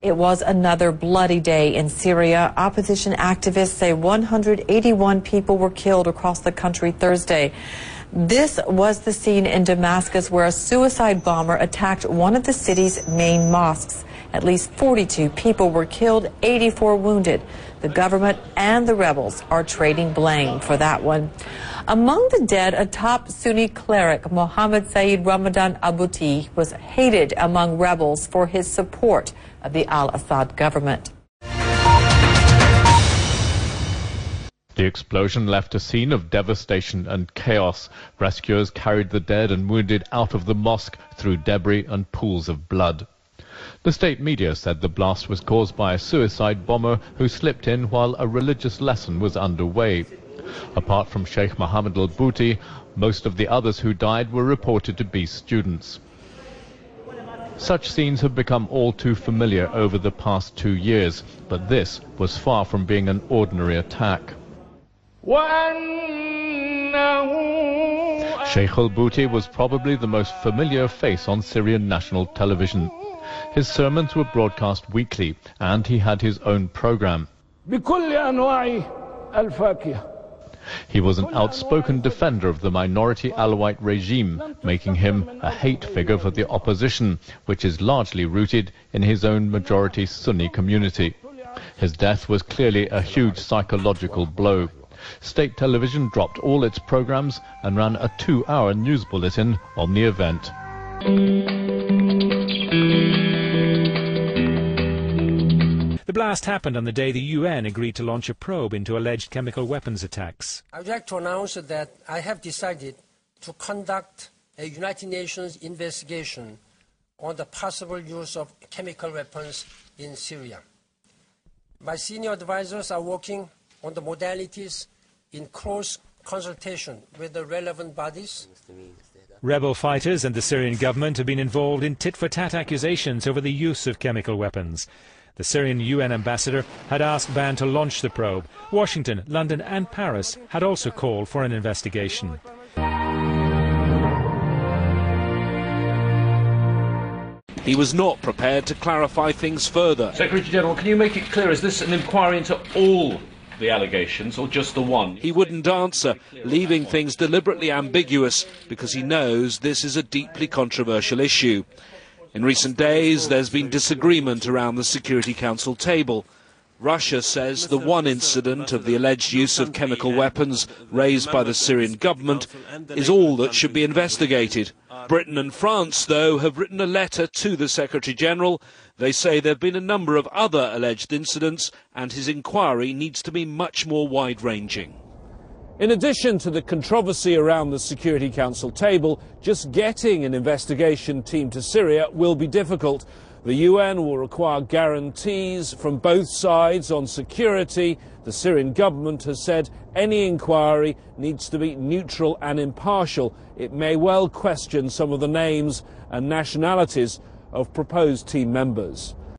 It was another bloody day in Syria. Opposition activists say 181 people were killed across the country Thursday. This was the scene in Damascus where a suicide bomber attacked one of the city's main mosques. At least 42 people were killed, 84 wounded. The government and the rebels are trading blame for that one. Among the dead, a top Sunni cleric, Mohammed Saeed Ramadan Abouti, was hated among rebels for his support of the al-Assad government. The explosion left a scene of devastation and chaos. Rescuers carried the dead and wounded out of the mosque through debris and pools of blood. The state media said the blast was caused by a suicide bomber who slipped in while a religious lesson was underway. Apart from Sheikh Mohammed al-Bouti, most of the others who died were reported to be students. Such scenes have become all too familiar over the past 2 years, but this was far from being an ordinary attack. Sheikh al-Bouti was probably the most familiar face on Syrian national television. His sermons were broadcast weekly, and he had his own program. He was an outspoken defender of the minority Alawite regime, making him a hate figure for the opposition, which is largely rooted in his own majority Sunni community. His death was clearly a huge psychological blow. State television dropped all its programs and ran a 2-hour news bulletin on the event. The blast happened on the day the UN agreed to launch a probe into alleged chemical weapons attacks. I would like to announce that I have decided to conduct a United Nations investigation on the possible use of chemical weapons in Syria. My senior advisors are working on the modalities in close consultation with the relevant bodies. Rebel fighters and the Syrian government have been involved in tit-for-tat accusations over the use of chemical weapons. The Syrian UN ambassador had asked Ban to launch the probe. Washington, London and Paris had also called for an investigation. He was not prepared to clarify things further. Secretary General, can you make it clear, is this an inquiry into all the allegations or just the one? He wouldn't answer, leaving things deliberately ambiguous because he knows this is a deeply controversial issue. In recent days, there's been disagreement around the Security Council table. Russia says the one incident of the alleged use of chemical weapons raised by the Syrian government is all that should be investigated. Britain and France, though, have written a letter to the Secretary-General. They say there have been a number of other alleged incidents and his inquiry needs to be much more wide-ranging. In addition to the controversy around the Security Council table, just getting an investigation team to Syria will be difficult. The UN will require guarantees from both sides on security. The Syrian government has said any inquiry needs to be neutral and impartial. It may well question some of the names and nationalities of proposed team members.